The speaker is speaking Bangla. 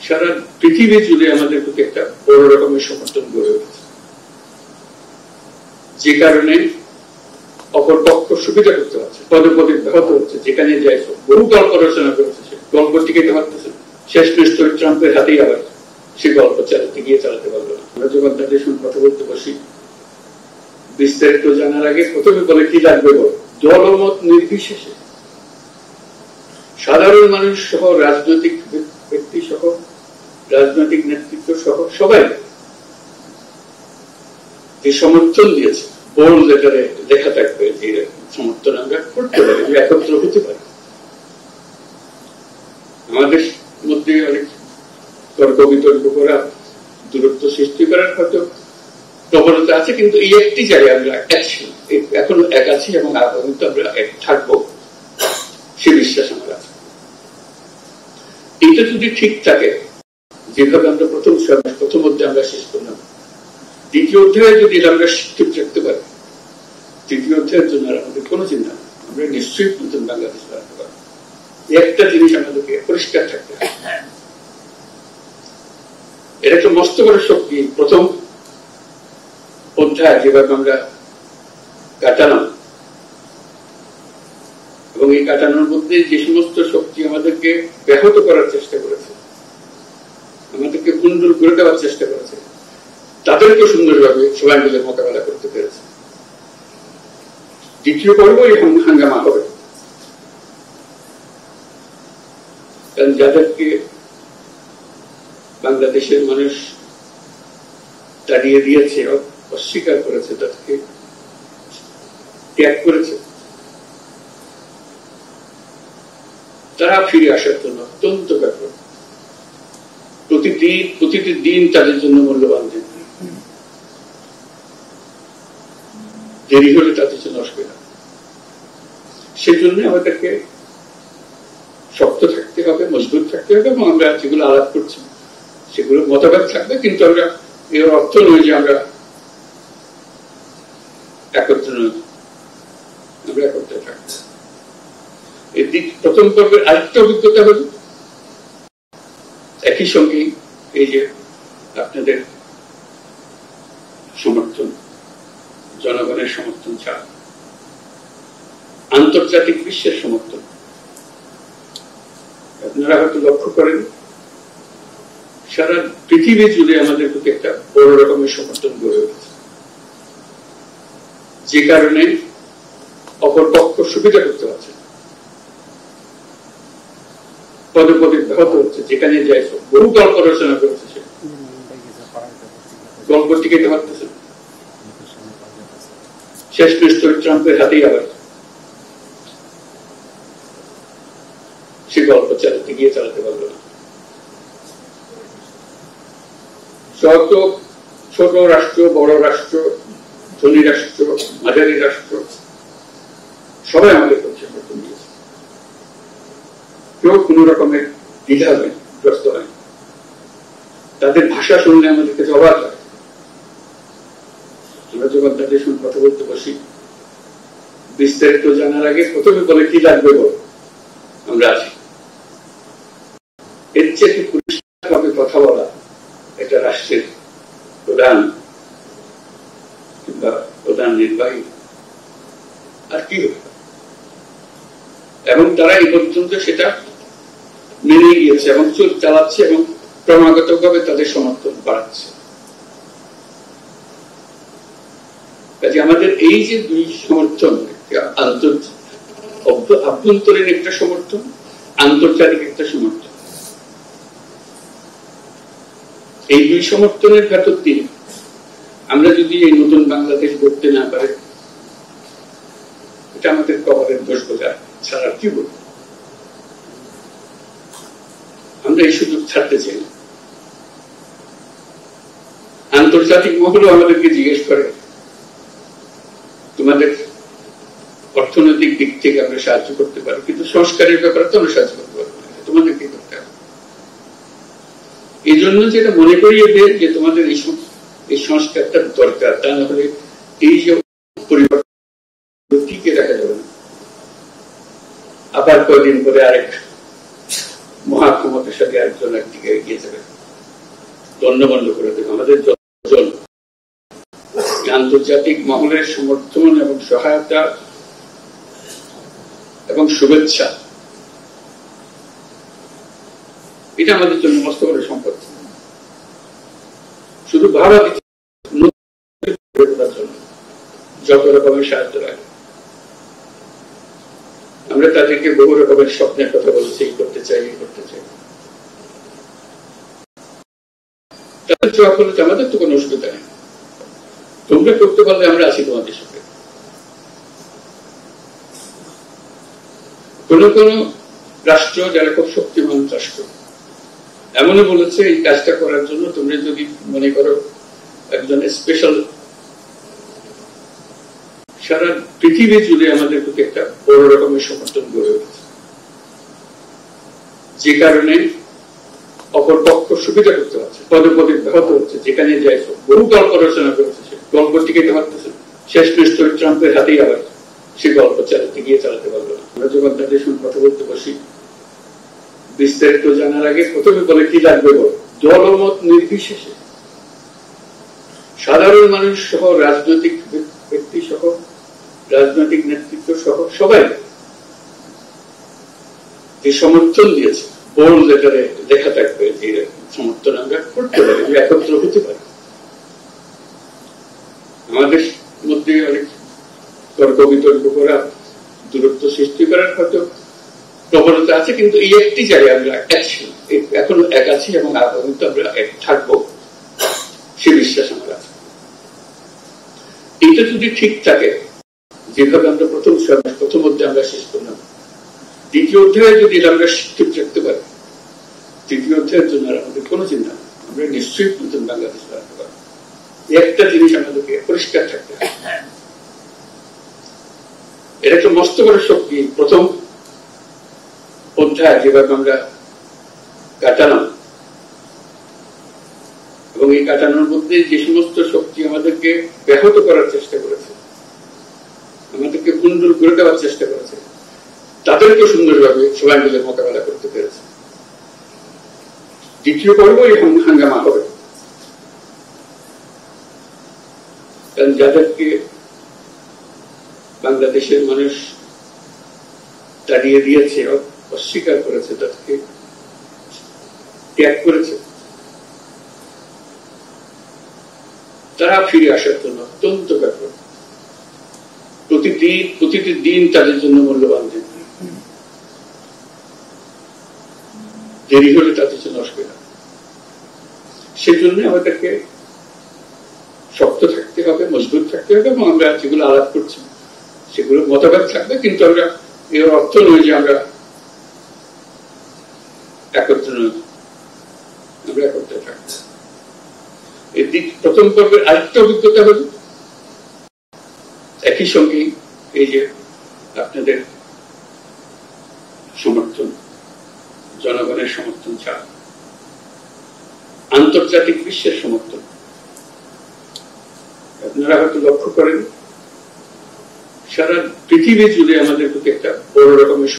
সারা পৃথিবী জুড়ে আমাদের প্রতি একটা বড় রকমের সমর্থন গড়ে উঠেছে, যে কারণে অপর পক্ষ সুবিধা করতে পারছে, পদে পদে ব্যাহত হচ্ছে। যেখানে যাই বহু গল্প রচনা করেছে, গল্প টিকাতে পারতেছে, শেষ নিশ্চয় ট্রাম্পের হাতেই আবার সে গল্প চালাতে পারলো না। আমরা যখন তাদের সঙ্গে কথা বলতে বসি, বিস্তারিত জানার আগে প্রথমে বলে কি লাগবে বল, দলমত নির্বিশেষে সাধারণ মানুষ সহ, রাজনৈতিক ব্যক্তি সহ, রাজনৈতিক নেতৃত্ব সহ সবাই যে সমর্থন দিয়েছে, বোল্ড লেটারে লেখা থাকবে যে সমর্থন আমরা করতে পারি, যে একত্র হতে পারি। আমাদের মধ্যে অনেক তর্ক বিতর্ক করা, দূরত্ব সৃষ্টি করার হয়তো প্রবণতা আছে, কিন্তু এই একটি জায়গায় আমরা এখন এক আছি এবং আগামীতে আমরা এক থাকবো, সে বিশ্বাস আমার আছে। এটা যদি ঠিক থাকে, যেভাবে আমরা প্রথম অধ্যায়ে আমরা শেষ করলাম, দ্বিতীয় অধ্যায়ে যদি আমরা ঠিক রাখতে পারি, তৃতীয় অধ্যায়ের জন্য আমাদের কোনো চিন্তা নেই, আমরা নিশ্চয়ই নতুন বাংলাদেশ বানাতে পারবো। একটা জিনিস আমাদেরকে পরিষ্কার থাকতে হবে, এটা একটা মস্ত বড় শক্তি। প্রথম অধ্যায় যেভাবে আমরা কাটালাম, এবং এই কাটানোর মধ্যে যে সমস্ত শক্তি আমাদেরকে ব্যাহত করার চেষ্টা করেছে, আমাদেরকে ভুলদুল করে দেওয়ার চেষ্টা করেছে, তাদেরকে সুন্দরভাবে সবাই মিলে মোকাবেলা করতে পেরেছে। দ্বিতীয় পর্ব এই হাঙ্গামা হবে, কারণ যাদেরকে বাংলাদেশের মানুষ তাড়িয়ে দিয়েছে, অস্বীকার করেছে, তাদেরকে ত্যাগ করেছে, তারা ফিরে আসার জন্য অত্যন্ত ব্যাপক, প্রতিটি দিন তাদের জন্য মূল্যবান দিন। দেরি হলে তাদের জন্য অসুবিধা। সেজন্য আমাদেরকে শক্ত থাকতে হবে, মজবুত থাকতে হবে, এবং আমরা যেগুলো আলাপ করছি সেগুলো মতভেদ থাকবে, কিন্তু আমরা এর অর্থ নয় যে আমরা একত্র নই, আমরা একত্রে থাকবো। প্রথম পর্বের আরেকটা অভিজ্ঞতা হল, একই সঙ্গে এই যে আপনাদের সমর্থন, জনগণের সমর্থন ছাড়া আন্তর্জাতিক বিশ্বের সমর্থন, আপনারা হয়তো লক্ষ্য করেন সারা পৃথিবী জুড়ে আমাদের প্রতি একটা বড় রকমের সমর্থন গড়ে উঠেছে, যে কারণে অপর পক্ষ সুবিধা করতে পারছে, পদে পদে ব্যাহত হচ্ছে। যেখানে যাই বহু গল্প রচনা করেছে, গল্প টিকাতে পারতেছে, শেষ নিশ্চয় ট্রাম্পের হাতেই আবার সে গল্প চালাতে পারলো না। শত ছোট রাষ্ট্র, বড় রাষ্ট্র, ধনী রাষ্ট্র, মাঝারি রাষ্ট্র, সবাই আমাদের পক্ষে সমর্থন দিয়েছে। কেউ কোন রকমের দ্বিধাগ্রস্ত হয়, তাদের ভাষা শুনলে আমাদের কাছে অবাক হয়। আমরা যখন তাদের সঙ্গে কথা বলতে বসি, বিস্তারিত জানার আগে প্রথমে বলে কি লাগবে বল, আমরা আছি। এর চেয়ে পরিষ্কারভাবে কথা বলা একটা রাষ্ট্রের প্রধান কিংবা প্রধান নির্বাহী আর কি হবে। এবং তারা এই পর্যন্ত সেটা মেনে গিয়েছে এবং চালাচ্ছে, এবং ক্রমাগত ভাবে তাদের সমর্থন বাড়াচ্ছে। কাজে আমাদের এই যে দুই সমর্থন, আভ্যন্তরীণ একটা সমর্থন, আন্তর্জাতিক একটা সমর্থন, এই দুই সমর্থনের ভেতর দিয়ে আমরা যদি এই নতুন বাংলাদেশ গড়তে না পারি, এটা আমাদের কবরের দোষ বোঝা ছাড়া কি বলবো। আমরা এই সুযোগ ছাড়তে চাই না। আন্তর্জাতিক মহলও আমাদেরকে জিজ্ঞেস করে, তোমাদের অর্থনৈতিক দিক থেকে আমরা সাহায্য করতে পারি, কিন্তু সংস্কারের ব্যাপারে তো আমরা সাহায্য করতে পারবো না, তোমাদের কি করতে হবে। এই জন্য যেটা মনে করিয়ে দেয় যে তোমাদের এই সংস্কারটা দরকার, তা না হলে এই যে পরিবর্তন টিকে রাখা যাবে না। আবার কয়েকদিন পরে আরেক মহাক্ষমতার সাথে আরেকজন একদিকে এগিয়ে যাবে। গণ্যমান্য করে দেবে। আমাদের যতজন আন্তর্জাতিক মহলের সমর্থন এবং সহায়তা এবং শুভেচ্ছা, এটা আমাদের জন্য মস্ত বড় সম্পদ। শুধু ভাবা জন্য যত রকমের সাহায্য লাগে, আমরা তাদেরকে বহু রকমের স্বপ্নের কথা বলেছি, এই করতে চাই, এই করতে চাই। তাদের জবাব হলো আমাদের তো কোনো অসুবিধা নেই, তোমরা করতে পারলে আমরা আছি তোমাদের সাথে। কোন কোন রাষ্ট্র যারা খুব শক্তিমান রাষ্ট্র এমনও বলেছে এই কাজটা করার জন্য তোমরা যদি মনে করো একজন স্পেশাল, সারা পৃথিবী জুড়ে আমাদের প্রতি একটা বড় রকমের সমর্থন গড়ে উঠেছে, যে কারণে অপর পক্ষ সুবিধা করতে পারছে, পদে পদে ব্যাহত হচ্ছে। যেখানে যাই বহু গল্প রচনা করেছে, গল্প টিকাতে পারতেছে, শেষ নিশ্চয় ট্রাম্পের হাতেই আবার সে গল্প চালাতে পারলো না। আমরা যখন তাদের সঙ্গে কথা বলতে বসি, বিস্তারিত জানার আগে প্রথমে বলে কি লাগবে বল, দলমত নির্বিশেষে সাধারণ মানুষ সহ, রাজনৈতিক ব্যক্তি সহ, রাজনৈতিক নেতৃত্ব সহ সবাই যে সমর্থন দিয়েছে, বোল্ড লেটারে লেখা থাকবে যে সমর্থন আমরা করতে পারি, একত্র হতে পারি। আমাদের মধ্যে অনেক তর্ক বিতর্ক করা, দূরত্ব সৃষ্টি করার হয়তো প্রবণতা আছে, কিন্তু এই একটি জায়গায় আমরা এখনো এক আছি এবং আগামীতে আমরা এক থাকবো, সে বিশ্বাস আমার আছে। এটা যদি ঠিক থাকে, যেভাবে আমরা প্রথম অধ্যায়ে আমরা শেষ করলাম, দ্বিতীয় অধ্যায়ে যদি আমরা ঠিক রাখতে পারি, তৃতীয় অধ্যায়ের জন্য আমাদের কোনো চিন্তা নেই, আমরা নিশ্চয়ই নতুন বাংলাদেশ বানাতে পারবো। একটা জিনিস আমাদেরকে পরিষ্কার থাকতে হবে, এটা একটা মস্ত বড় শক্তি। প্রথম অধ্যায় যেভাবে আমরা কাটালাম, এবং এই কাটানোর মধ্যে যে সমস্ত শক্তি আমাদেরকে ব্যাহত করার চেষ্টা করেছে, আমাদেরকে ভুলদুল করে দেওয়ার চেষ্টা করেছে, তাদেরকে সুন্দরভাবে সবাই মিলে মোকাবেলা করতে পেরেছে। দ্বিতীয় পর্ব এই হাঙ্গামা হবে, কারণ যাদেরকে বাংলাদেশের মানুষ তাড়িয়ে দিয়েছে, অস্বীকার করেছে, তাদেরকে ত্যাগ করেছে, তারা ফিরে আসার জন্য অত্যন্ত ব্যাপক। প্রতিটি দিন তাদের জন্য মূল্যবান দিন, দেরি হলে তাদের জন্য অসুবিধা। সেজন্য আমাদেরকে শক্ত থাকতে হবে, মজবুত থাকতে হবে, এবং আমরা যেগুলো আলাপ করছি সেগুলো মতভেদ থাকবে, কিন্তু আমরা এর অর্থ নয় যে আমরা একত্র নই, আমরা একত্রে থাকবো। প্রথম পর্বের আরেকটা অভিজ্ঞতা হল একই সঙ্গে এই যে আপনাদের সমর্থন, জনগণের সমর্থন ছাড়া আন্তর্জাতিক বিশ্বের সমর্থন, আপনারা হয়তো লক্ষ্য করেন সারা পৃথিবী জুড়ে আমাদের প্রতি একটা বড় রকমের